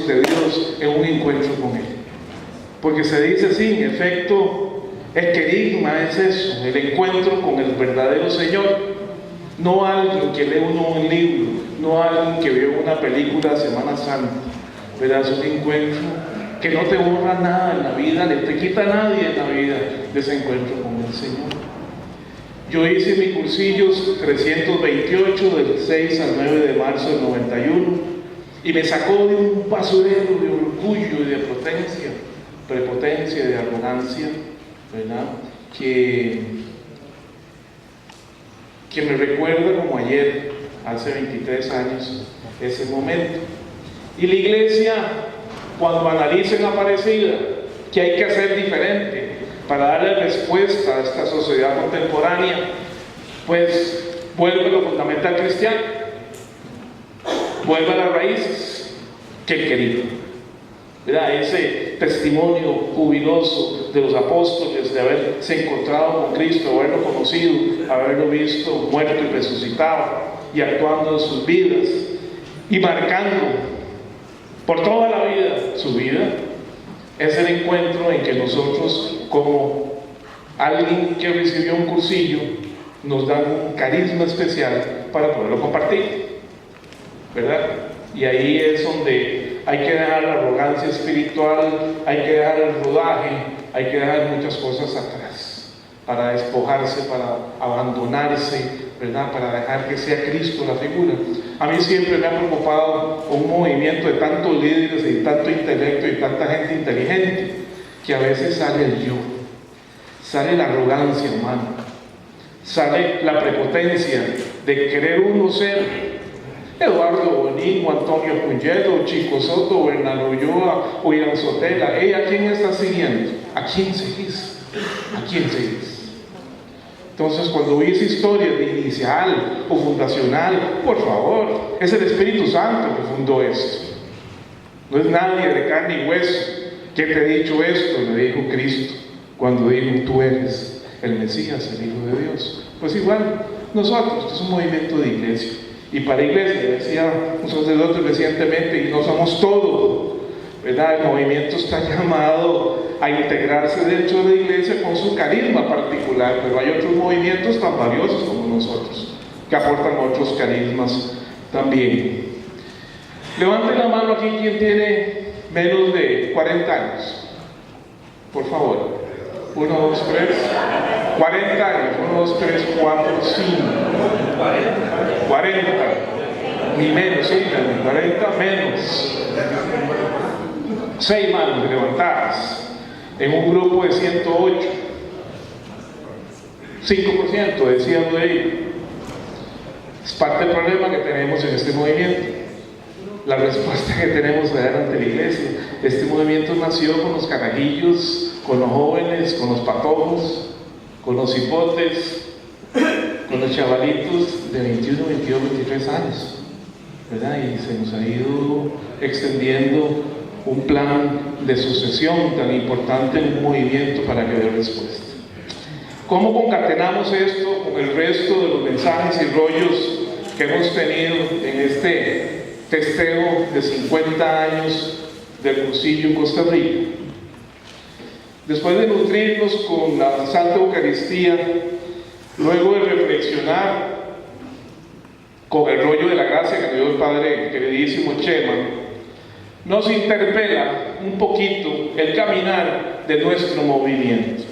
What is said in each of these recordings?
lejos de Dios en un encuentro con Él. Porque se dice así, en efecto, el querigma es eso, el encuentro con el verdadero Señor. No alguien que lee uno un libro, no alguien que vio una película Semana Santa, ¿verdad? Es un encuentro que no te borra nada en la vida, ni te quita a nadie en la vida de ese encuentro con el Señor. Yo hice mi cursillos 328 del 6 al 9 de marzo del 91 y me sacó de un basurero de orgullo y de prepotencia y de arrogancia, ¿verdad? Que me recuerda como ayer, hace 23 años, ese momento. Y la iglesia, cuando analicen Aparecida, ¿qué hay que hacer diferente para darle respuesta a esta sociedad contemporánea? Pues vuelve a lo fundamental cristiano, vuelve a las raíces, que el querido, ¿verdad? Ese testimonio jubiloso de los apóstoles de haberse encontrado con Cristo, haberlo conocido, haberlo visto muerto y resucitado y actuando en sus vidas y marcando por toda la vida su vida. Es el encuentro en que nosotros, como alguien que recibió un cursillo, nos dan un carisma especial para poderlo compartir, ¿verdad? Y ahí es donde hay que dejar la arrogancia espiritual, hay que dejar el rodaje, hay que dejar muchas cosas atrás para despojarse, para abandonarse, ¿verdad? Para dejar que sea Cristo la figura. A mí siempre me ha preocupado un movimiento de tantos líderes y tanto intelecto y tanta gente inteligente, que a veces sale el yo, sale la arrogancia humana, sale la prepotencia de querer uno ser Eduardo Bonín, o Antonio Puñedo, o Chico Soto, o Hernán Ulloa, o Irán Sotela. ¿A quién estás siguiendo? ¿A quién seguís? ¿A quién seguís? Entonces, cuando oís historias de inicial o fundacional, por favor, es el Espíritu Santo que fundó esto. No es nadie de carne y hueso que te ha dicho esto, le dijo Cristo cuando dijo: tú eres el Mesías, el Hijo de Dios. Pues igual, nosotros, esto es un movimiento de iglesia. Y para iglesia, decía un sacerdote recientemente, y no somos todo, ¿verdad? El movimiento está llamado a integrarse dentro de la iglesia con su carisma particular, pero hay otros movimientos tan valiosos como nosotros, que aportan otros carismas también. Levanten la mano aquí quien tiene menos de 40 años, por favor. 1, 2, 3, 40 años, 1, 2, 3, 4, 5, 40, ni menos, sí, 40 menos. 6 manos levantadas en un grupo de 108, 5% decía uno de ellos. Es parte del problema que tenemos en este movimiento, la respuesta que tenemos que dar ante la iglesia. Este movimiento nació con los carajillos, con los jóvenes, con los patojos, con los hipotes, con los chavalitos de 21, 22, 23 años, ¿verdad? Y se nos ha ido extendiendo un plan de sucesión tan importante en un movimiento para que dé respuesta. ¿Cómo concatenamos esto con el resto de los mensajes y rollos que hemos tenido en este testeo de 50 años del cursillo en Costa Rica? Después de nutrirnos con la Santa Eucaristía, luego de reflexionar con el rollo de la gracia que nos dio el Padre queridísimo Chema, nos interpela un poquito el caminar de nuestro movimiento.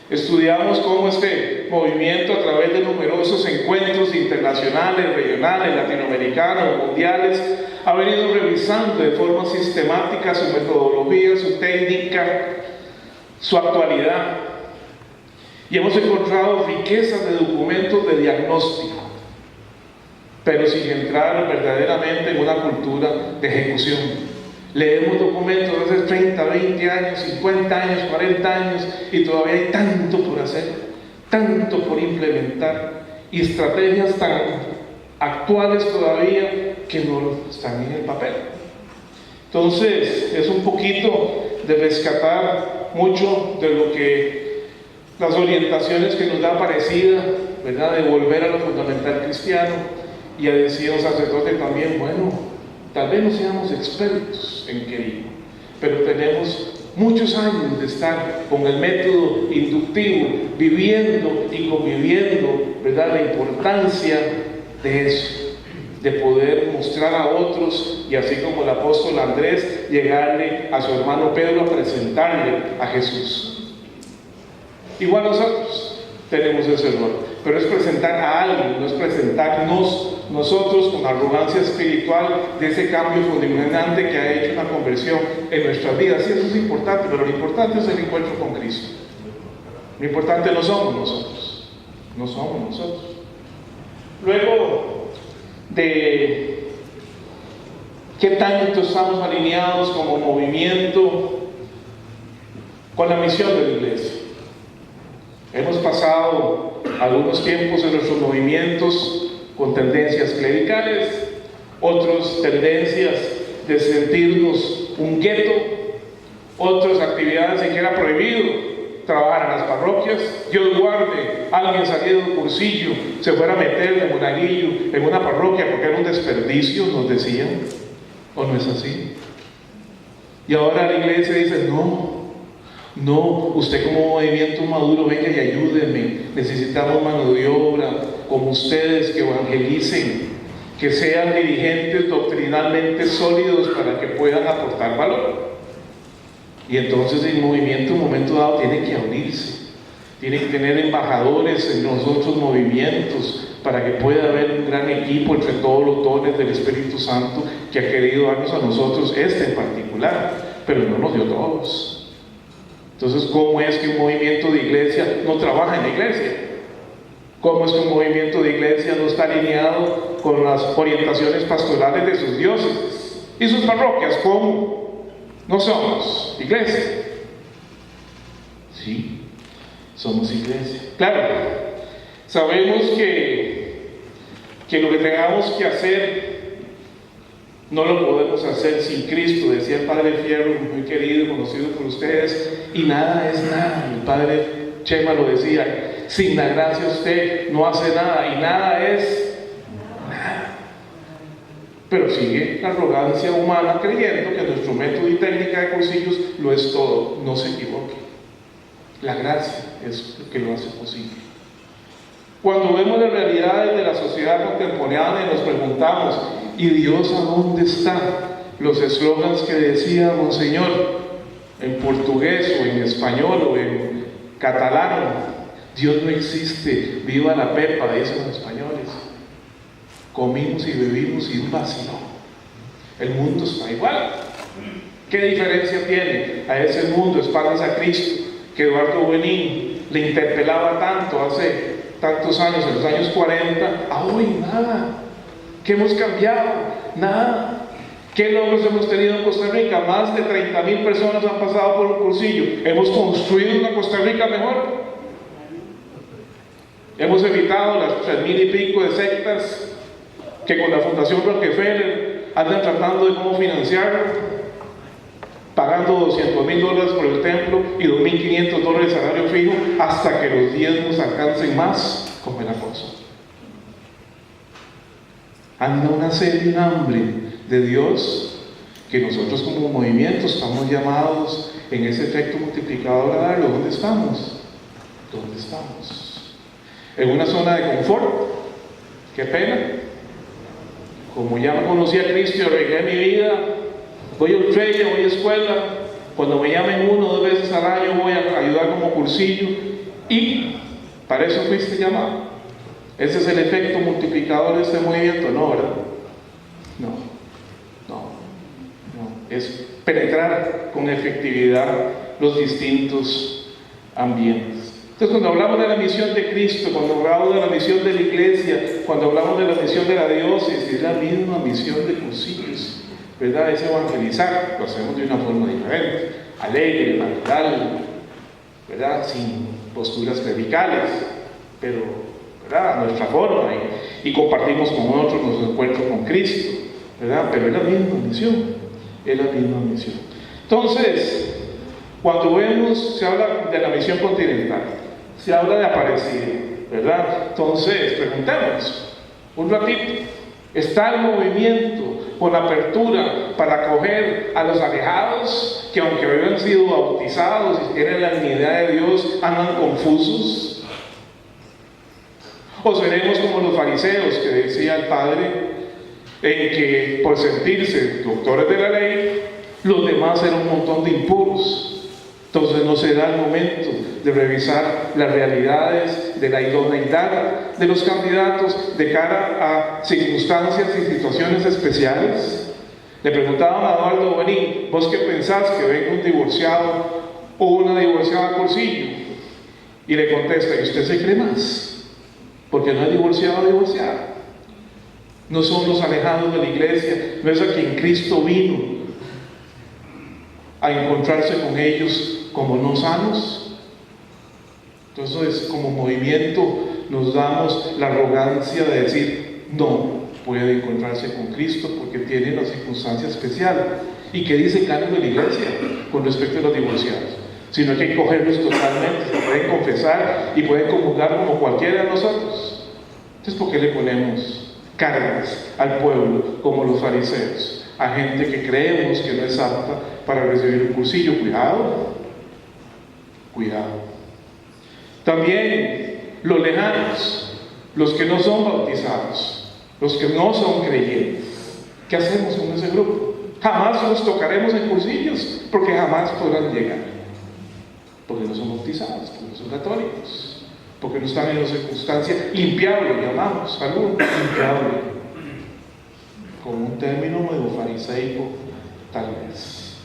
Estudiamos cómo este movimiento, a través de numerosos encuentros internacionales, regionales, latinoamericanos, mundiales, ha venido revisando de forma sistemática su metodología, su técnica, su actualidad, y hemos encontrado riquezas de documentos de diagnóstico, pero sin entrar verdaderamente en una cultura de ejecución. Leemos documentos de hace 30, 20 años, 50 años, 40 años, y todavía hay tanto por hacer, tanto por implementar, y estrategias tan actuales todavía que no están en el papel. Entonces, es un poquito de rescatar mucho de lo que las orientaciones que nos da Aparecida, ¿verdad? De volver a lo fundamental cristiano. Y decía un sacerdote también: bueno, Tal vez no seamos expertos en querido, pero tenemos muchos años de estar con el método inductivo, viviendo y conviviendo, ¿verdad?, la importancia de eso, de poder mostrar a otros, y así como el apóstol Andrés, llegarle a su hermano Pedro a presentarle a Jesús. Igual nosotros tenemos ese rol, pero es presentar a alguien, no es presentarnos nosotros con arrogancia espiritual de ese cambio fulminante que ha hecho una conversión en nuestras vidas. Sí, eso es importante, pero lo importante es el encuentro con Cristo. Lo importante no somos nosotros, no somos nosotros. Luego de qué tanto estamos alineados como movimiento con la misión de la iglesia. Hemos pasado algunos tiempos en nuestros movimientos con tendencias clericales, otros tendencias de sentirnos un gueto, otras actividades en que era prohibido trabajar en las parroquias. Dios guarde, alguien salido de un cursillo se fuera a meter de monaguillo en una parroquia porque era un desperdicio, nos decían, ¿o no es así? Y ahora la iglesia dice, no, usted como movimiento maduro, venga y ayúdeme, necesitamos mano de obra, como ustedes, que evangelicen, que sean dirigentes doctrinalmente sólidos para que puedan aportar valor. Y entonces el movimiento en un momento dado tiene que abrirse, tiene que tener embajadores en los otros movimientos para que pueda haber un gran equipo entre todos los dones del Espíritu Santo que ha querido darnos a nosotros, este en particular, pero no nos dio todos. Entonces, ¿cómo es que un movimiento de iglesia no trabaja en la iglesia? ¿Cómo es que un movimiento de iglesia no está alineado con las orientaciones pastorales de sus diócesis y sus parroquias? ¿Cómo? No somos iglesia. Sí, somos iglesia. Claro, sabemos que lo que tengamos que hacer no lo podemos hacer sin Cristo, decía el Padre Fierro, muy querido y conocido por ustedes, y nada es nada. El Padre Chema lo decía, sin la gracia usted no hace nada, y nada es nada. Pero sigue la arrogancia humana creyendo que nuestro método y técnica de cursillos lo es todo. No se equivoque, la gracia es lo que lo hace posible. Cuando vemos las realidades de la sociedad contemporánea y nos preguntamos, ¿y Dios a dónde está? Los eslogans que decía Monseñor en portugués o en español o en catalán, Dios no existe, viva la pepa, dicen los españoles. Comimos y bebimos y un vacío. El mundo está igual. ¿Qué diferencia tiene a ese mundo, espaldas a Cristo, que Eduardo Benín le interpelaba tanto hace tantos años, en los años 40, a hoy? Nada. ¿Qué hemos cambiado? Nada. ¿Qué logros hemos tenido en Costa Rica? Más de 30,000 personas han pasado por un cursillo. ¿Hemos construido una Costa Rica mejor? Hemos evitado las 3,000 y pico de sectas que con la Fundación Rockefeller andan tratando de cómo financiarlo, pagando $200,000 por el templo y $2,500 de salario fijo hasta que los diezmos alcancen más, como el apóstol. Anda una sed y un hambre de Dios que nosotros como movimiento estamos llamados en ese efecto multiplicador a darlo. ¿Dónde estamos? ¿Dónde estamos? ¿En una zona de confort? ¡Qué pena! Como ya no conocí a Cristo y arreglé mi vida, voy a Ultrella, voy a escuela, cuando me llamen 1 o 2 veces al año voy a ayudar como cursillo, y para eso fuiste llamado. Ese es el efecto multiplicador de este movimiento. No, ¿verdad? No. Es penetrar con efectividad los distintos ambientes. Entonces, cuando hablamos de la misión de Cristo, cuando hablamos de la misión de la iglesia, cuando hablamos de la misión de la diócesis, es la misma misión de cursillos, ¿verdad? Es evangelizar. Lo hacemos de una forma diferente, alegre, natural, ¿verdad? Sin posturas clericales, pero, ¿verdad?, a nuestra forma, y compartimos con otros nuestro encuentro con Cristo, ¿verdad? Pero es la misma misión, es la misma misión. Entonces, cuando vemos, se habla de la misión continental, se habla de Aparecida, ¿verdad? Entonces, preguntemos un ratito, ¿está el movimiento con apertura para acoger a los alejados que, aunque habían sido bautizados y tienen la dignidad de Dios, andan confusos? ¿O seremos como los fariseos, que decía el Padre, en que por sentirse doctores de la ley, los demás eran un montón de impuros? Entonces no será el momento de revisar las realidades de la idoneidad de los candidatos de cara a circunstancias y situaciones especiales. Le preguntaban a Eduardo Benín: ¿vos qué pensás que venga un divorciado o una divorciada a Cursillo? Y le contesta: ¿y usted se cree más? Porque no es divorciado o divorciada. No son los alejados de la iglesia, no es a quien Cristo vino a encontrarse con ellos como no sanos. Entonces, como movimiento, nos damos la arrogancia de decir: no puede encontrarse con Cristo porque tiene una circunstancia especial. ¿Y qué dice el canon de la iglesia con respecto a los divorciados? Sino que hay que cogerlos totalmente, se pueden confesar y pueden comulgar como cualquiera de nosotros. Entonces, ¿por qué le ponemos cargas al pueblo como los fariseos? A gente que creemos que no es apta para recibir un cursillo. Cuidado. También los lejanos, los que no son bautizados, los que no son creyentes. ¿Qué hacemos con ese grupo? Jamás los tocaremos en cursillos, porque jamás podrán llegar, porque no son bautizados, porque no son católicos, porque no están en una circunstancia limpiable, llamamos algo limpiable, con un término medio fariseico tal vez.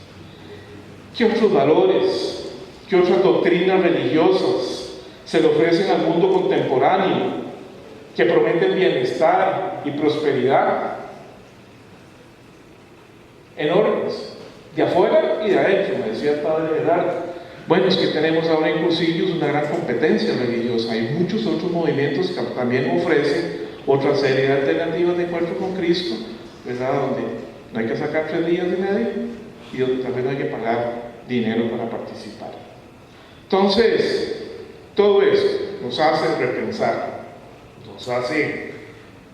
¿Qué otros valores, qué otras doctrinas religiosas se le ofrecen al mundo contemporáneo que prometen bienestar y prosperidad? Enormes, de afuera y de adentro, me decía el padre Gerardo. Bueno, es que tenemos ahora en Cursillos una gran competencia religiosa. Hay muchos otros movimientos que también ofrecen otra serie de alternativas de encuentro con Cristo, ¿verdad? Donde no hay que sacar 3 días de medio y donde también no hay que pagar dinero para participar. Entonces, todo eso nos hace repensar, nos hace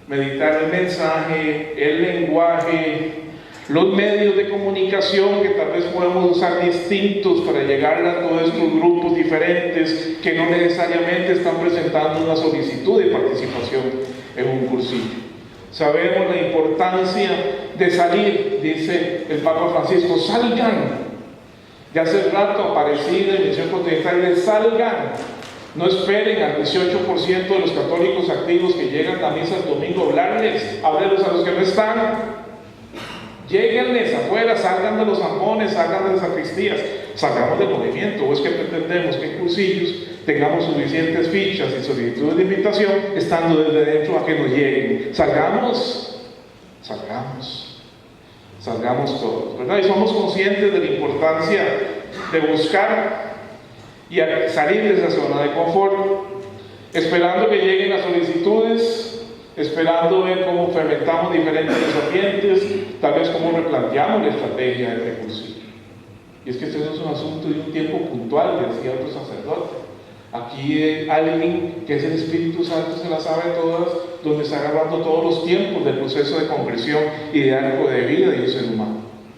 meditar el mensaje, el lenguaje, los medios de comunicación que tal vez podemos usar distintos para llegar a todos estos grupos diferentes que no necesariamente están presentando una solicitud de participación en un cursillo. Sabemos la importancia de salir, dice el Papa Francisco: salgan. Ya hace rato aparecí en Misión Continental, salgan. No esperen al 18% de los católicos activos que llegan a misa el domingo a hablarles, háblenlos a los que no están. Lléguenles afuera, salgan de los zampones, salgan de las sacristías, salgamos del movimiento. ¿O es que pretendemos que en cursillos tengamos suficientes fichas y solicitudes de invitación estando desde dentro a que nos lleguen? Salgamos todos, ¿verdad? Y somos conscientes de la importancia de buscar y salir de esa zona de confort, esperando que lleguen las solicitudes, esperando ver cómo fermentamos diferentes ambientes, tal vez cómo replanteamos la estrategia del cursillo. Y es que este no es un asunto de un tiempo puntual, decía otro sacerdote. Aquí alguien que es el Espíritu Santo se la sabe todas, donde está agarrando todos los tiempos del proceso de conversión y de arco de vida de un ser humano,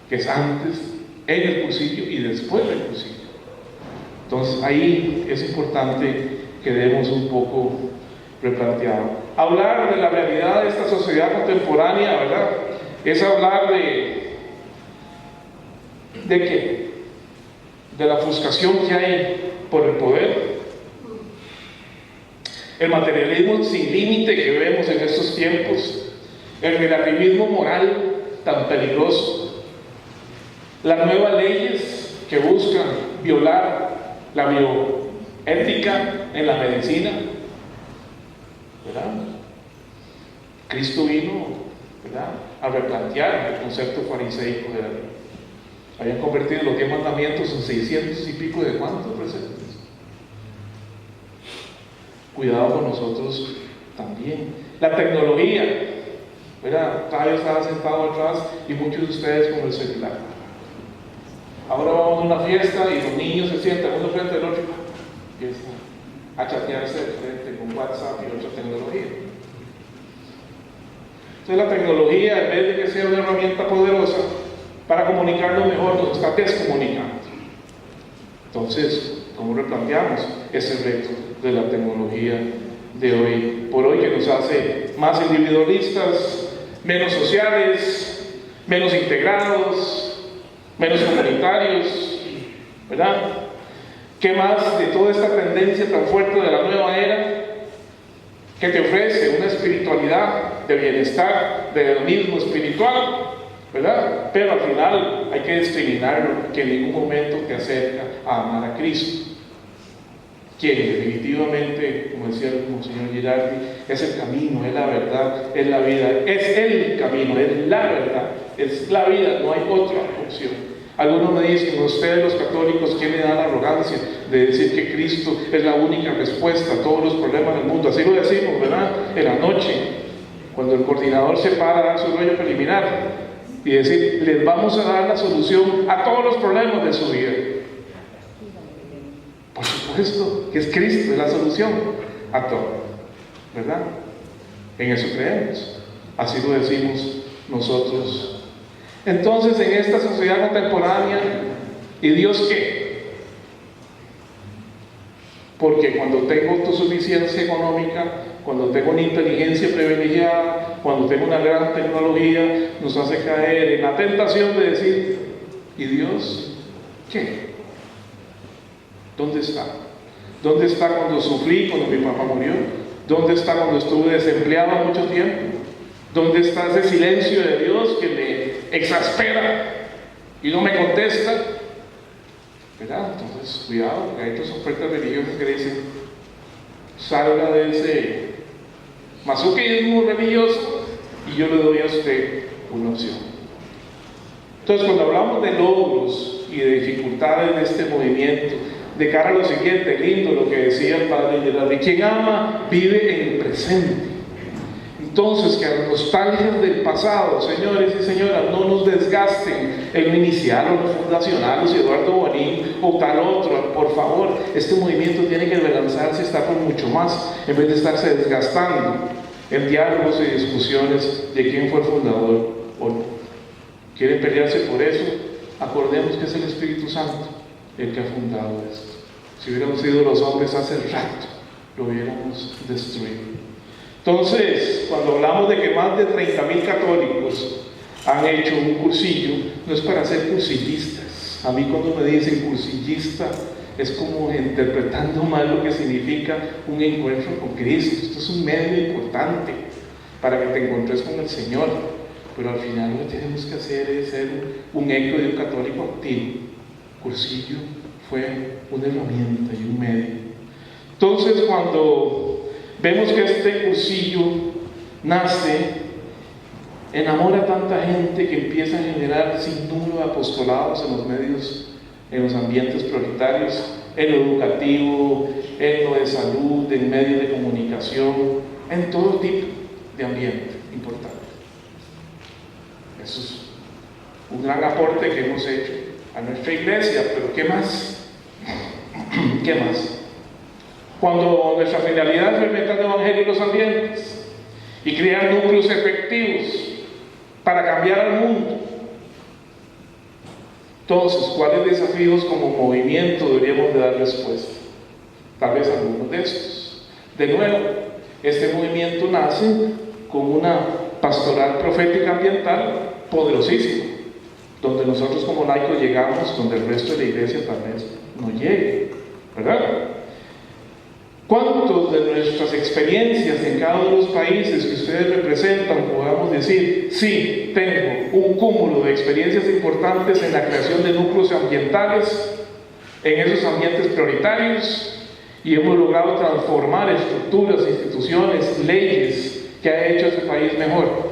que es antes, en el cursillo y después del cursillo. Entonces ahí es importante que demos un poco replanteado. Hablar de la realidad de esta sociedad contemporánea, ¿verdad? Es hablar de qué? De la ofuscación que hay por el poder, el materialismo sin límite que vemos en estos tiempos, el relativismo moral tan peligroso, las nuevas leyes que buscan violar la bioética en la medicina, ¿verdad? Cristo vino, ¿verdad?, a replantear el concepto fariseico de la ley. Habían convertido los 10 mandamientos en 600 y pico de cuántos preceptos. Cuidado con nosotros también. La tecnología, ¿verdad? Todavía estaba sentado atrás y muchos de ustedes con el celular. Ahora vamos a una fiesta y los niños se sientan uno frente al otro y empiezan a chatearse de frente con WhatsApp y otra tecnología. Entonces la tecnología, en vez de que sea una herramienta poderosa para comunicarnos mejor, nos está descomunicando. Entonces, ¿cómo replanteamos ese reto de la tecnología de hoy por hoy, que nos hace más individualistas, menos sociales, menos integrados, menos comunitarios, ¿verdad? ¿Qué más de toda esta tendencia tan fuerte de la nueva era que te ofrece una espiritualidad de bienestar, de hedonismo espiritual, ¿verdad? Pero al final hay que discriminarlo, que en ningún momento te acerca a amar a Cristo, quien definitivamente, como decía el Monseñor Girardi, es el camino, es la verdad, es la vida, es el camino, es la verdad, es la vida, no hay otra opción. Algunos me dicen: ustedes los católicos, ¿quién le da la arrogancia de decir que Cristo es la única respuesta a todos los problemas del mundo? Así lo decimos, ¿verdad? En la noche, cuando el coordinador se para a dar su rollo preliminar y decir: les vamos a dar la solución a todos los problemas de su vida. Por supuesto que es Cristo, es la solución a todo, ¿verdad? En eso creemos, así lo decimos nosotros. Entonces, en esta sociedad contemporánea, ¿y Dios qué? Porque cuando tengo autosuficiencia económica, cuando tengo una inteligencia privilegiada, cuando tengo una gran tecnología, nos hace caer en la tentación de decir: ¿y Dios qué? ¿Dónde está? ¿Dónde está cuando sufrí, cuando mi papá murió? ¿Dónde está cuando estuve desempleado mucho tiempo? ¿Dónde está ese silencio de Dios que me exaspera y no me contesta? ¿Verdad? Entonces, cuidado, porque hay otras ofertas religiosas que dicen: salga de ese masoquismo religioso y yo le doy a usted una opción. Entonces, cuando hablamos de logros y de dificultades de este movimiento, de cara a lo siguiente, lindo lo que decía el padre Gerardi: quien ama vive en el presente. Entonces, que a las nostalgias del pasado, señores y señoras, no nos desgasten el inicial o los fundacionales, Eduardo Bonín o tal otro. Por favor, este movimiento tiene que relanzarse y estar por mucho más, en vez de estarse desgastando en diálogos y discusiones de quién fue el fundador o no. ¿Quieren pelearse por eso? Acordemos que es el Espíritu Santo el que ha fundado esto. Si hubiéramos sido los hombres hace rato, lo hubiéramos destruido. Entonces, cuando hablamos de que más de 30.000 católicos han hecho un cursillo, no es para ser cursillistas. A mí cuando me dicen cursillista, es como interpretando mal lo que significa un encuentro con Cristo. Esto es un medio importante para que te encuentres con el Señor, pero al final lo que tenemos que hacer es ser un eco de un católico activo. Cursillo fue una herramienta y un medio. Entonces, cuando vemos que este cursillo nace, enamora a tanta gente que empieza a generar sin número de apostolados en los medios, en los ambientes prioritarios, en lo educativo, en lo de salud, en medios de comunicación, en todo tipo de ambiente importante. Eso es un gran aporte que hemos hecho a nuestra iglesia, pero ¿qué más? ¿Qué más? Cuando nuestra finalidad es fermentar el evangelio en los ambientes y crear núcleos efectivos para cambiar al mundo. Entonces, ¿cuáles desafíos como movimiento deberíamos de dar respuesta? Tal vez algunos de estos. De nuevo, este movimiento nace con una pastoral profética ambiental poderosísima, donde nosotros como laicos llegamos donde el resto de la iglesia tal vez no llegue, ¿verdad? ¿Cuántos de nuestras experiencias en cada uno de los países que ustedes representan podamos decir: sí, tengo un cúmulo de experiencias importantes en la creación de núcleos ambientales, en esos ambientes prioritarios, y hemos logrado transformar estructuras, instituciones, leyes que ha hecho a su país mejor?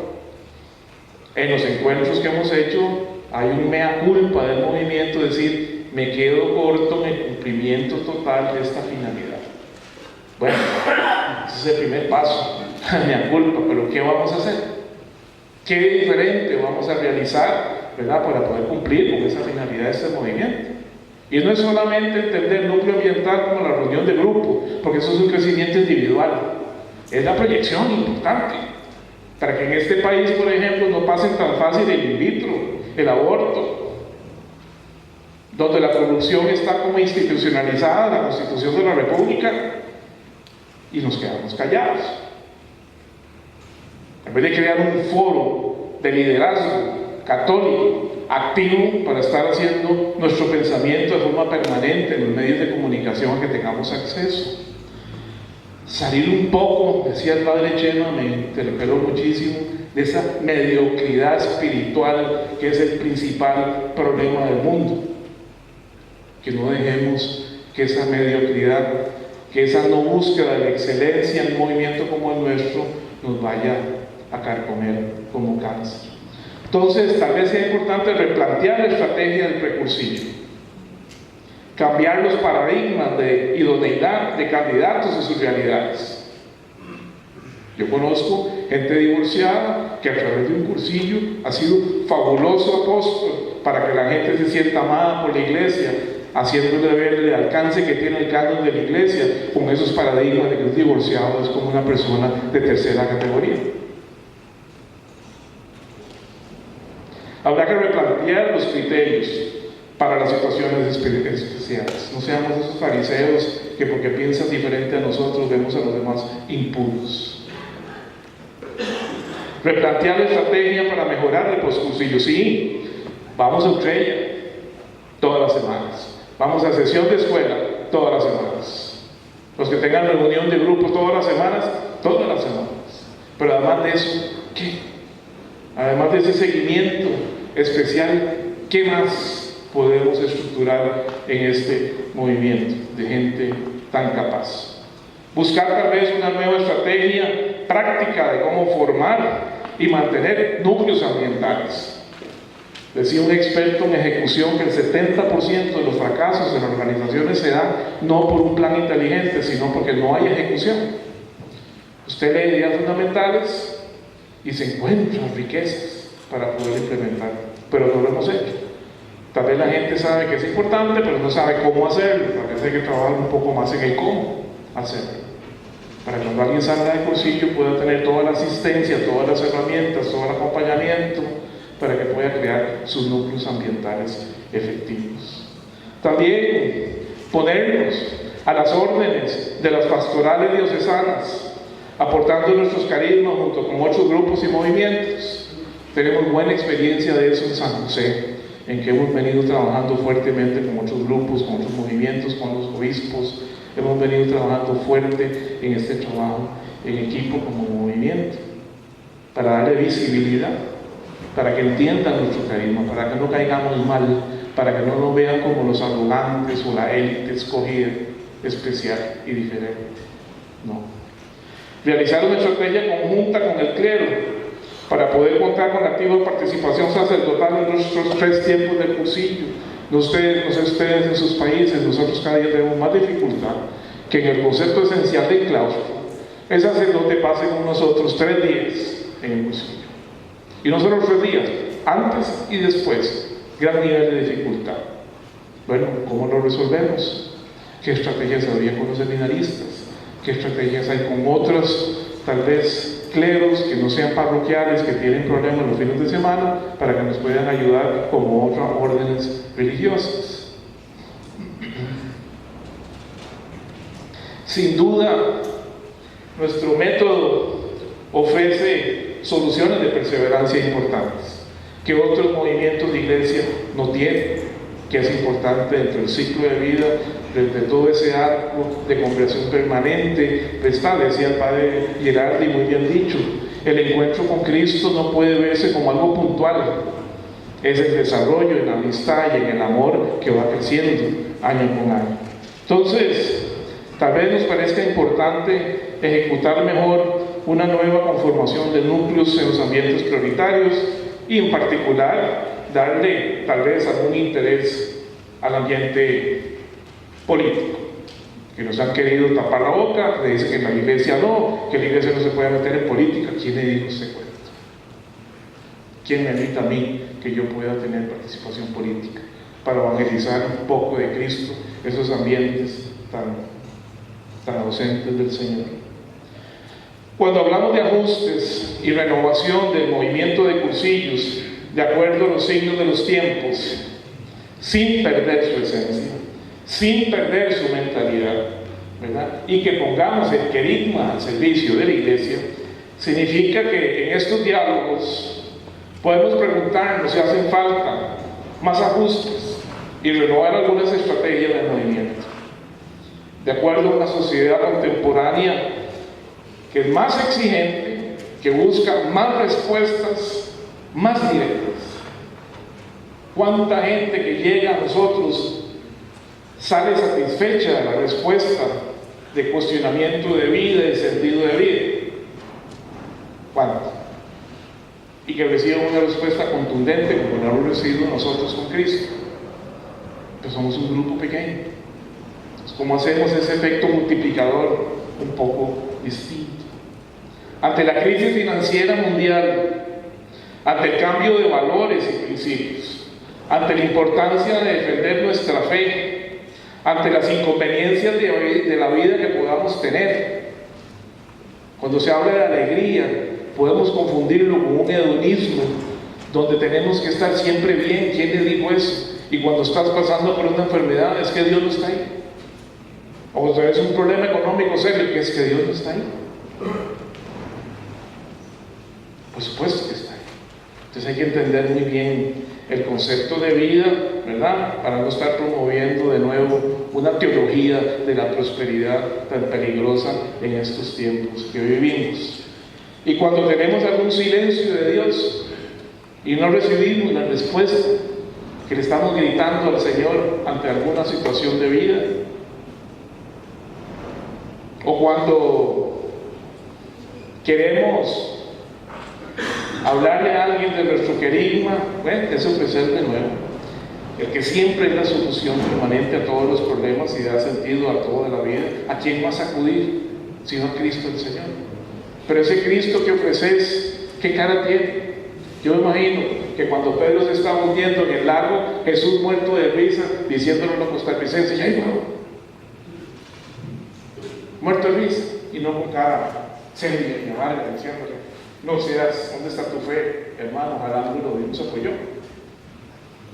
En los encuentros que hemos hecho hay un mea culpa del movimiento, decir: me quedo corto en el cumplimiento total de esta finalidad. Bueno, ese es el primer paso, mea culpa, pero ¿qué vamos a hacer? ¿Qué diferente vamos a realizar, ¿verdad?, para poder cumplir con esa finalidad de este movimiento? Y no es solamente entender el núcleo ambiental como la reunión de grupo, porque eso es un crecimiento individual, es la proyección importante. para que en este país, por ejemplo, no pasen tan fácil el in vitro, el aborto, donde la corrupción está como institucionalizada en la Constitución de la República, y nos quedamos callados. En vez de crear un foro de liderazgo católico activo para estar haciendo nuestro pensamiento de forma permanente en los medios de comunicación a que tengamos acceso. Salir un poco, decía el padre Chema, me interpeló muchísimo, de esa mediocridad espiritual que es el principal problema del mundo. Que no dejemos que esa mediocridad, que esa no búsqueda de la excelencia en un movimiento como el nuestro nos vaya a carcomer como cáncer. Entonces, tal vez sea importante replantear la estrategia del precursillo, cambiar los paradigmas de idoneidad de candidatos y sus realidades. Yo conozco gente divorciada que a través de un cursillo ha sido fabuloso apóstol para que la gente se sienta amada por la iglesia, haciéndole ver el alcance que tiene el canon de la iglesia con esos paradigmas de que un divorciado es como una persona de tercera categoría. Habrá que replantear los criterios para las situaciones especiales. No seamos esos fariseos que porque piensan diferente a nosotros vemos a los demás impuros. Replantear la estrategia para mejorar el poscursillo. Sí, vamos a Utrella todas las semanas. Vamos a sesión de escuela todas las semanas. Los que tengan reunión de grupos todas las semanas. Pero además de eso, ¿qué? Además de ese seguimiento especial, ¿qué más podemos estructurar en este movimiento de gente tan capaz? Buscar tal vez una nueva estrategia práctica de cómo formar y mantener núcleos ambientales. Decía un experto en ejecución que el 70% de los fracasos en las organizaciones se dan no por un plan inteligente, sino porque no hay ejecución. Usted lee ideas fundamentales y se encuentran riquezas para poder implementar, pero no lo hemos hecho. Tal vez la gente sabe que es importante, pero no sabe cómo hacerlo. Tal vez hay que trabajar un poco más en el cómo hacerlo, para que cuando alguien salga de cursillo pueda tener toda la asistencia, todas las herramientas, todo el acompañamiento, para que pueda crear sus núcleos ambientales efectivos. También ponernos a las órdenes de las pastorales diocesanas, aportando nuestros carismas junto con otros grupos y movimientos. Tenemos buena experiencia de eso en San José, en que hemos venido trabajando fuertemente con otros grupos, con otros movimientos, con los obispos. Hemos venido trabajando fuerte en este trabajo en equipo como movimiento, para darle visibilidad, para que entiendan nuestro carisma, para que no caigamos mal, para que no nos vean como los arrogantes o la élite escogida, especial y diferente. No. Realizar una estrategia conjunta con el clero para poder contar con la activa participación sacerdotal en nuestros 3 tiempos del cursillo. No sé ustedes en sus países, nosotros cada día tenemos más dificultad que en el concepto esencial del claustro el sacerdote pase con nosotros 3 días en el cursillo. Y no solo 3 días, antes y después, gran nivel de dificultad. Bueno, ¿cómo lo resolvemos? ¿Qué estrategias habría con los seminaristas? ¿Qué estrategias hay con otros, tal vez cleros que no sean parroquiales, que tienen problemas los fines de semana, para que nos puedan ayudar como otras órdenes religiosas? Sin duda, nuestro método ofrece soluciones de perseverancia importantes que otros movimientos de iglesia no tienen, que es importante dentro del ciclo de vida, desde todo ese arco de conversión permanente. Decía el padre Gerardi, muy bien dicho, el encuentro con Cristo no puede verse como algo puntual, es el desarrollo en la amistad y en el amor que va creciendo año con año. Entonces, tal vez nos parezca importante ejecutar mejor una nueva conformación de núcleos en los ambientes prioritarios y en particular darle tal vez algún interés al ambiente político, que nos han querido tapar la boca, le dicen que la iglesia no, que la iglesia no se puede meter en política. ¿Quién le dijo ese cuento? ¿Quién me invita a mí que yo pueda tener participación política para evangelizar un poco de Cristo esos ambientes tan ausentes del Señor? Cuando hablamos de ajustes y renovación del movimiento de cursillos de acuerdo a los signos de los tiempos, sin perder su esencia, sin perder su mentalidad, ¿verdad? Y que pongamos el querigma al servicio de la iglesia, significa que en estos diálogos podemos preguntarnos si hacen falta más ajustes y renovar algunas estrategias del movimiento, de acuerdo a una sociedad contemporánea que es más exigente, que busca más respuestas más directas. ¿Cuánta gente que llega a nosotros sale satisfecha de la respuesta de cuestionamiento de vida y sentido de vida? ¿Cuánto? Y que reciben una respuesta contundente como la hemos recibido nosotros con Cristo. Pues somos un grupo pequeño. Entonces, ¿cómo hacemos ese efecto multiplicador un poco distinto? Ante la crisis financiera mundial, ante el cambio de valores y principios, ante la importancia de defender nuestra fe, ante las inconveniencias de la vida que podamos tener, cuando se habla de alegría, podemos confundirlo con un hedonismo, donde tenemos que estar siempre bien. ¿Quién le dijo eso? Y cuando estás pasando por una enfermedad, es que Dios no está ahí. O sea, es un problema económico serio, que es que Dios no está ahí. Por supuesto que está ahí. Entonces hay que entender muy bien el concepto de vida, ¿verdad? Para no estar promoviendo de nuevo una teología de la prosperidad tan peligrosa en estos tiempos que vivimos. Y cuando tenemos algún silencio de Dios y no recibimos la respuesta que le estamos gritando al Señor ante alguna situación de vida, o cuando queremos hablarle a alguien de nuestro querigma, bueno, es ofrecer de nuevo el que siempre es la solución permanente a todos los problemas y da sentido a toda la vida. ¿A quién vas a acudir sino a Cristo el Señor? Pero ese Cristo que ofreces, ¿qué cara tiene? Yo me imagino que cuando Pedro se estaba hundiendo en el lago, Jesús muerto de risa, diciéndole a los costarricenses: ¡ay, no! Muerto de risa, y no con cara seria y amarga, diciéndole: no seas, ¿dónde está tu fe, hermano? Ojalá lo Dios nos apoyó.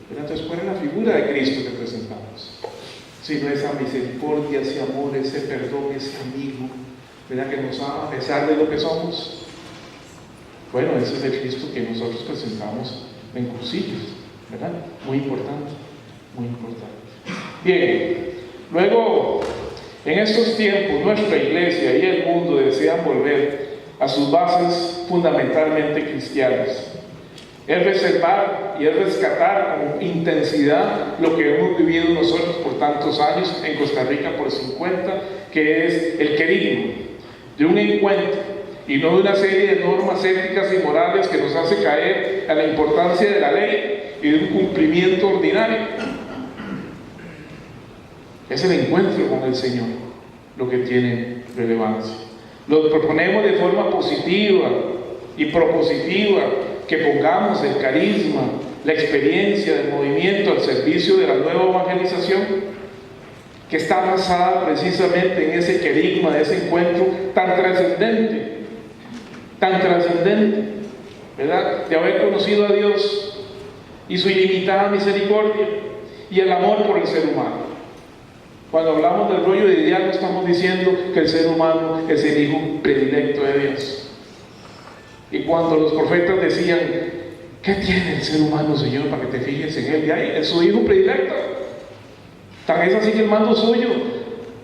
Pero entonces, ¿cuál es la figura de Cristo que presentamos? Sino esa misericordia, ese amor, ese perdón, ese amigo, ¿verdad? Que nos ama a pesar de lo que somos. Bueno, ese es el Cristo que nosotros presentamos en cursillos, ¿verdad? Muy importante, muy importante. Bien, luego, en estos tiempos, nuestra iglesia y el mundo desean volver a sus bases fundamentalmente cristianas. Es reservar y es rescatar con intensidad lo que hemos vivido nosotros por tantos años en Costa Rica, por 50, que es el querigma de un encuentro y no de una serie de normas éticas y morales que nos hace caer a la importancia de la ley y de un cumplimiento ordinario. Es el encuentro con el Señor lo que tiene relevancia. Lo proponemos de forma positiva y propositiva, que pongamos el carisma, la experiencia del movimiento al servicio de la nueva evangelización, que está basada precisamente en ese querigma, de ese encuentro tan trascendente, ¿verdad? De haber conocido a Dios y su ilimitada misericordia y el amor por el ser humano. Cuando hablamos del rollo de ideal, no estamos diciendo que el ser humano es el hijo predilecto de Dios. Y cuando los profetas decían: ¿qué tiene el ser humano, Señor, para que te fijes en él? Y ahí es su hijo predilecto. Tan es así que el mando suyo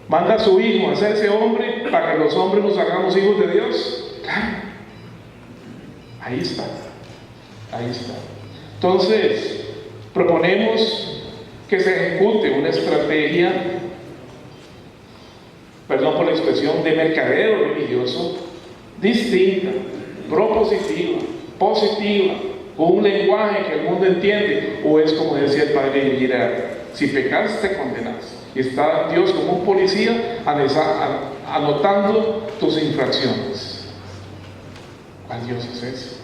manda a su hijo a hacerse hombre para que los hombres nos hagamos hijos de Dios. Claro, ahí está, ahí está. Entonces, proponemos que se ejecute una estrategia, perdón por la expresión, de mercadeo religioso distinta, propositiva, positiva, con un lenguaje que el mundo entiende. O es como decía el padre Guillermo: si pecas te condenas, y está Dios como un policía anotando tus infracciones. ¿Cuál Dios es ese?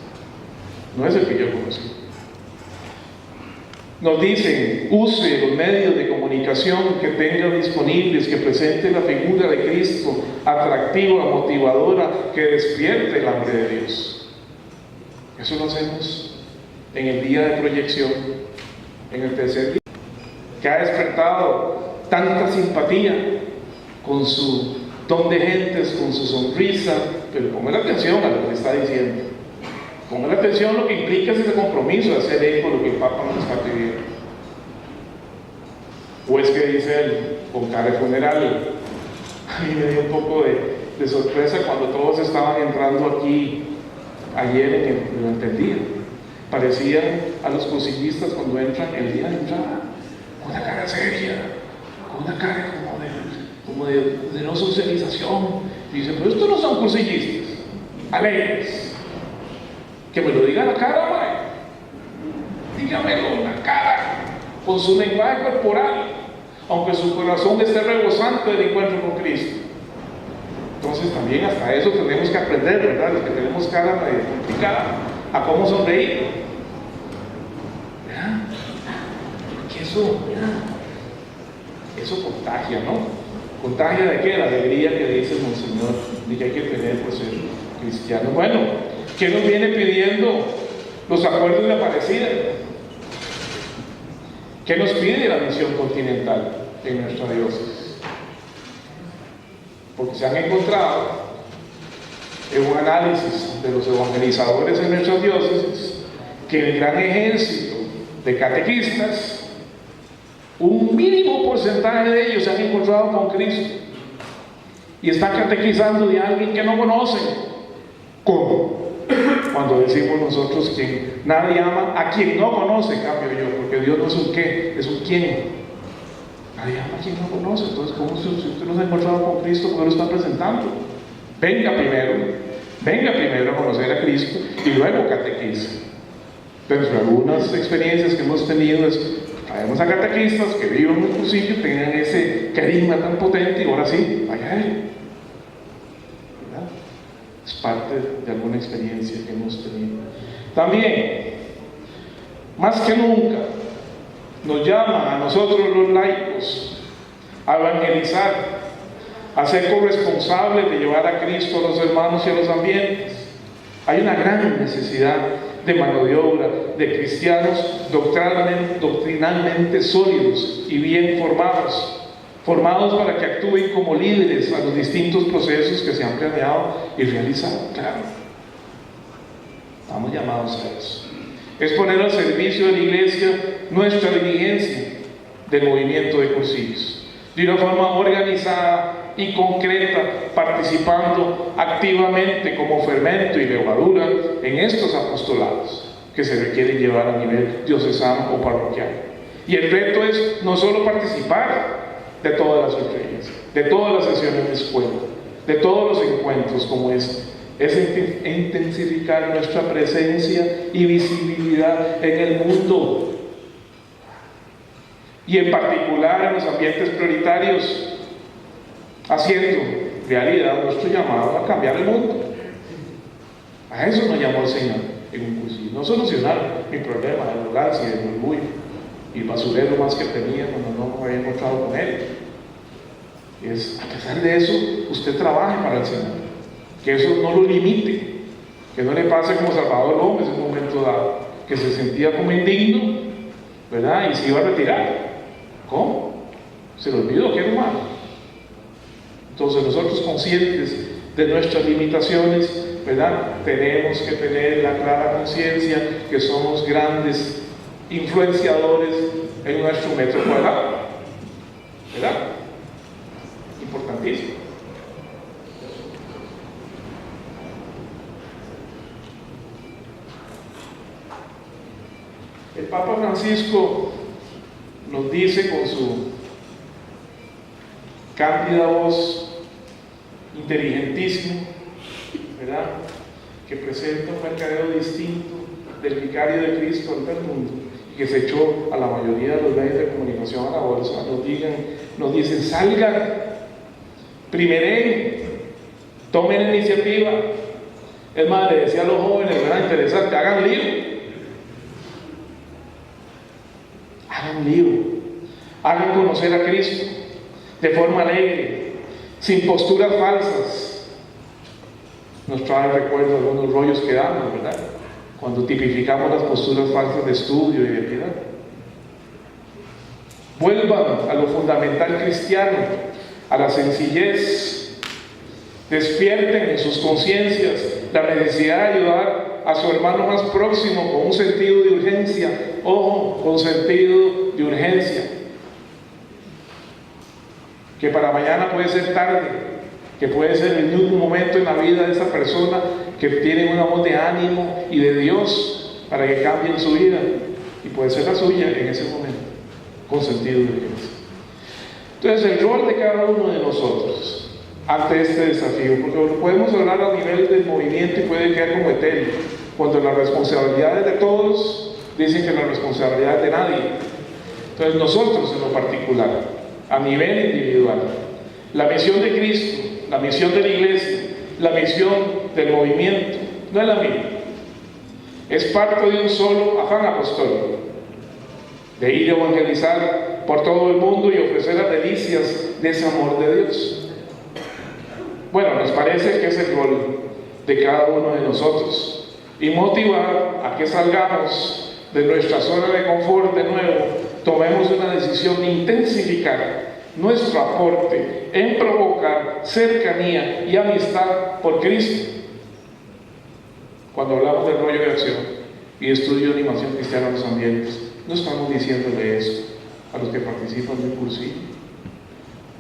No es el que yo conocí. Nos dicen, use los medios de comunicación que tenga disponibles, que presente la figura de Cristo atractiva, motivadora, que despierte el hambre de Dios. Eso lo hacemos en el día de proyección, en el tercer día, que ha despertado tanta simpatía con su don de gentes, con su sonrisa, pero pongan atención a lo que está diciendo. Pongan atención a lo que implica ese compromiso de hacer eco de lo que el Papa nos está pidiendo. O es que dice él, con cara de funeral. A mí me dio un poco de sorpresa cuando todos estaban entrando aquí ayer durante el día. Parecían a los cursillistas cuando entran el día de entrada, con una cara seria, con una cara como de no socialización. Y dicen, pero estos no son cursillistas, alegres. Que me lo diga a la cara, mae. Dígamelo en la cara, con su lenguaje corporal, aunque su corazón esté rebosante del encuentro con Cristo. Entonces también hasta eso tenemos que aprender, ¿verdad? Los que tenemos cara medio complicada, a cómo sonreír. ¿Verdad? Porque eso contagia, ¿no? ¿Contagia de qué? La alegría que dice Monseñor, y que hay que tener por ser cristiano. Bueno, ¿qué nos viene pidiendo los acuerdos de Aparecida? ¿Qué nos pide la misión continental en nuestra diócesis? Porque se han encontrado en un análisis de los evangelizadores en nuestras diócesis que el gran ejército de catequistas, un mínimo porcentaje de ellos se han encontrado con Cristo y están catequizando de alguien que no conocen. ¿Cómo? Cuando decimos nosotros que nadie ama a quien no conoce, cambio yo, porque Dios no es un qué, es un quién. Nadie ama a quien no conoce. Entonces, ¿cómo si usted no se ha encontrado con Cristo, por qué lo está presentando? Venga primero a conocer a Cristo y luego catequiza. Entonces, algunas experiencias que hemos tenido es, traemos a catequistas que viven en un sitio, tengan ese carisma tan potente y ahora sí, vaya él. Es parte de alguna experiencia que hemos tenido. También, más que nunca, nos llama a nosotros los laicos a evangelizar, a ser corresponsables de llevar a Cristo a los hermanos y a los ambientes. Hay una gran necesidad de mano de obra, de cristianos doctrinalmente sólidos y bien formados para que actúen como líderes a los distintos procesos que se han planeado y realizado. Claro, estamos llamados a eso. Es poner al servicio de la Iglesia nuestra diligencia del movimiento de concilios, de una forma organizada y concreta, participando activamente como fermento y levadura en estos apostolados que se requieren llevar a nivel diocesano o parroquial. Y el reto es no solo participar de todas las reuniones, de todas las sesiones de escuela, de todos los encuentros como es intensificar nuestra presencia y visibilidad en el mundo, y en particular en los ambientes prioritarios, haciendo realidad nuestro llamado a cambiar el mundo. A eso nos llamó el Señor en un cursillo, no solucionar mi problema de arrogancia y de orgullo y el basurero más que tenía cuando no me había encontrado con Él. Es, a pesar de eso, usted trabaje para el Señor, que eso no lo limite, que no le pase como Salvador Gómez en un momento dado, que se sentía como indigno, ¿verdad? Y se iba a retirar. ¿Cómo? Se le olvidó que era humano. Entonces nosotros, conscientes de nuestras limitaciones, ¿verdad?, tenemos que tener la clara conciencia que somos grandes influenciadores en nuestro metro cuadrado, ¿verdad? Importantísimo. El Papa Francisco nos dice con su cándida voz, inteligentísimo, ¿verdad?, que presenta un mercadeo distinto del vicario de Cristo ante el mundo, y que se echó a la mayoría de los medios de comunicación a la bolsa. Nos dicen, salgan, primeren, tomen iniciativa. Es más, le decía a los jóvenes, ¿verdad?, interesante, hagan lío. hagan lío, hagan conocer a Cristo de forma alegre, sin posturas falsas. Nos trae recuerdo algunos rollos que damos, ¿verdad? Cuando tipificamos las posturas falsas de estudio y de piedad. Vuelvan a lo fundamental cristiano, a la sencillez. Despierten en sus conciencias la necesidad de ayudar a su hermano más próximo con un sentido de urgencia. Ojo, con sentido de urgencia. Que para mañana puede ser tarde, que puede ser el último momento en la vida de esa persona que tiene una voz de ánimo y de Dios para que cambien su vida, y puede ser la suya en ese momento, con sentido de urgencia. Entonces, el rol de cada uno de nosotros ante este desafío, porque lo podemos hablar a nivel del movimiento y puede quedar como etéreo, cuando las responsabilidades de todos dicen que la responsabilidad es de nadie. Entonces, nosotros en lo particular, a nivel individual, la misión de Cristo, la misión de la iglesia, la misión del movimiento, no es la mía. Es parte de un solo afán apostólico, de ir a evangelizar por todo el mundo y ofrecer las delicias de ese amor de Dios. Bueno, nos parece que es el rol de cada uno de nosotros, y motivar a que salgamos de nuestra zona de confort de nuevo, tomemos una decisión de intensificar nuestro aporte en provocar cercanía y amistad por Cristo. Cuando hablamos del rollo de acción y estudio de animación cristiana en los ambientes, no estamos diciéndole eso a los que participan del cursillo.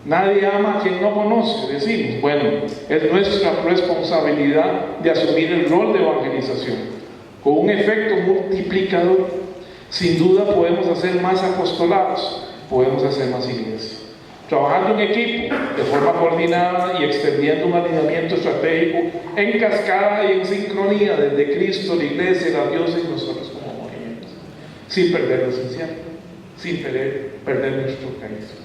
Nadie ama a quien no conoce, decimos. Bueno, es nuestra responsabilidad de asumir el rol de evangelización con un efecto multiplicador. Sin duda podemos hacer más apostolados, podemos hacer más iglesia, trabajando en equipo, de forma coordinada y extendiendo un alineamiento estratégico en cascada y en sincronía desde Cristo, la iglesia, la Dios y nosotros como movimiento, sin perder lo esencial, sin perder nuestro carisma.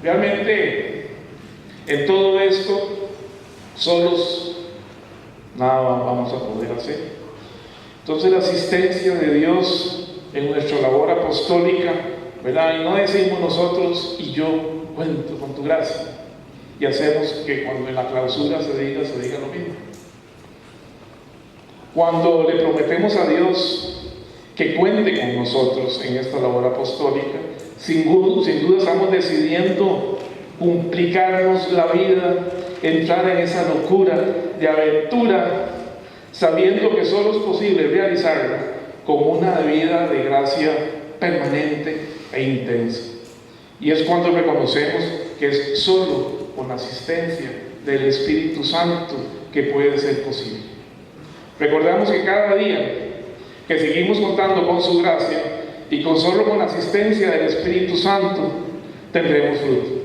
Realmente, en todo esto, solos nada vamos a poder hacer. Entonces, la asistencia de Dios en nuestra labor apostólica, ¿verdad? Y no decimos nosotros y yo cuento con tu gracia, y hacemos que cuando en la clausura se diga lo mismo. Cuando le prometemos a Dios que cuente con nosotros en esta labor apostólica, sin duda estamos decidiendo complicarnos la vida, entrar en esa locura de aventura, sabiendo que solo es posible realizarla como una vida de gracia permanente e intensa. Y es cuando reconocemos que es solo con la asistencia del Espíritu Santo que puede ser posible. Recordamos que cada día que seguimos contando con su gracia y solo con la asistencia del Espíritu Santo tendremos fruto.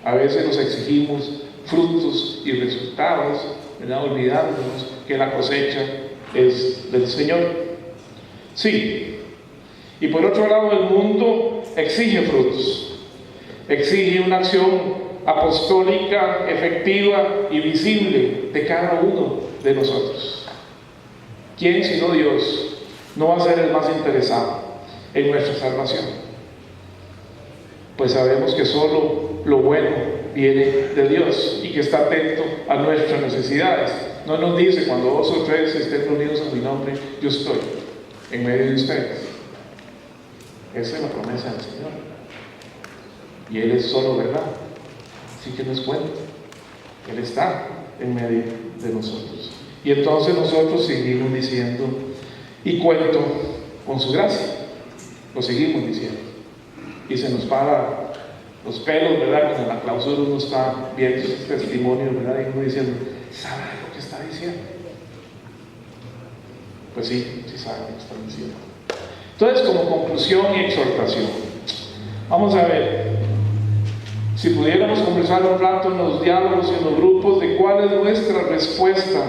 A veces nos exigimos frutos y resultados, ¿verdad? Olvidándonos que la cosecha es del Señor. Sí. Y por otro lado, el mundo exige frutos, exige una acción apostólica efectiva y visible de cada uno de nosotros. ¿Quién sino Dios no va a ser el más interesado en nuestra salvación? Pues sabemos que solo lo bueno viene de Dios y que está atento a nuestras necesidades. No nos dice: cuando 2 o 3 estén reunidos en mi nombre, yo estoy en medio de ustedes. Esa es la promesa del Señor, y Él es solo verdad, así que no es cuento. Él está en medio de nosotros, y entonces nosotros seguimos diciendo: y cuento con su gracia. Lo seguimos diciendo, y se nos para los pelos, ¿verdad? Cuando en la clausura uno está viendo sus testimonios, ¿verdad? Y uno diciendo: ¿sabe lo que está diciendo? Pues sí, sí sabe lo que está diciendo. Entonces, como conclusión y exhortación, vamos a ver si pudiéramos conversar un rato en los diálogos y en los grupos de cuál es nuestra respuesta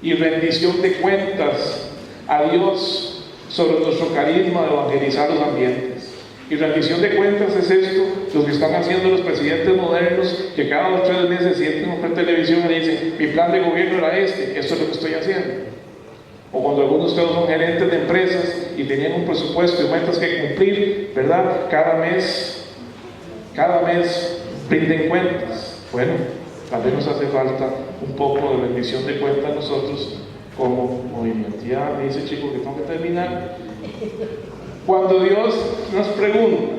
y rendición de cuentas a Dios sobre nuestro carisma de evangelizar los ambientes. Y rendición de cuentas es esto, lo que están haciendo los presidentes modernos, que cada 2 o 3 meses sienten por televisión y dicen: mi plan de gobierno era este, esto es lo que estoy haciendo. O cuando algunos de ustedes son gerentes de empresas y tenían un presupuesto y metas que cumplir, ¿verdad? Cada mes rinden cuentas. Bueno, tal vez nos hace falta un poco de rendición de cuentas nosotros como movimiento. Ya me dice chico que tengo que terminar. Cuando Dios nos pregunta,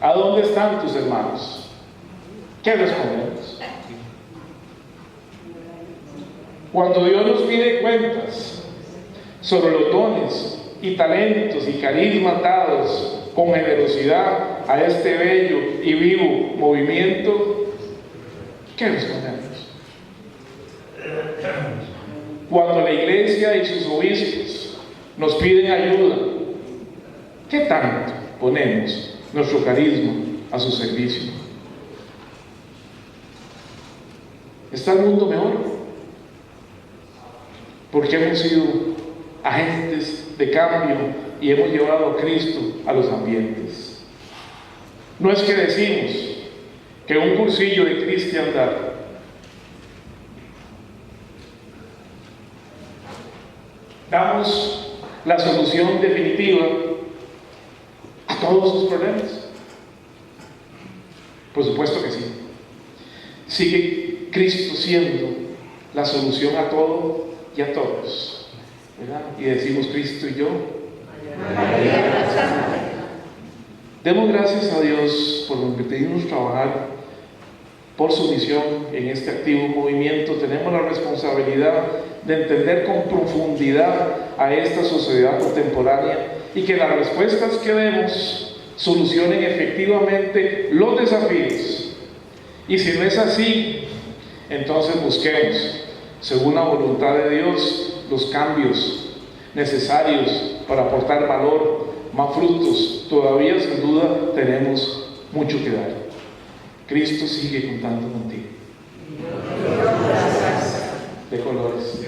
¿a dónde están tus hermanos? ¿Qué respondemos? Cuando Dios nos pide cuentas sobre los dones y talentos y carismas dados con generosidad a este bello y vivo movimiento, ¿qué respondemos? Cuando la iglesia y sus obispos nos piden ayuda, ¿qué tanto ponemos nuestro carisma a su servicio? ¿Está el mundo mejor? Porque hemos sido agentes de cambio y hemos llevado a Cristo a los ambientes. No es que decimos que un cursillo de cristiandad damos la solución definitiva a todos sus problemas. Por supuesto que sí. Sigue Cristo siendo la solución a todo y a todos, ¿verdad? Y decimos Cristo y yo. Demos gracias a Dios por permitirnos trabajar por su misión en este activo movimiento. Tenemos la responsabilidad de entender con profundidad a esta sociedad contemporánea y que las respuestas que demos solucionen efectivamente los desafíos. Y si no es así, entonces busquemos, según la voluntad de Dios, los cambios necesarios para aportar valor, más frutos. Todavía sin duda tenemos mucho que dar. Cristo sigue contando contigo. De colores.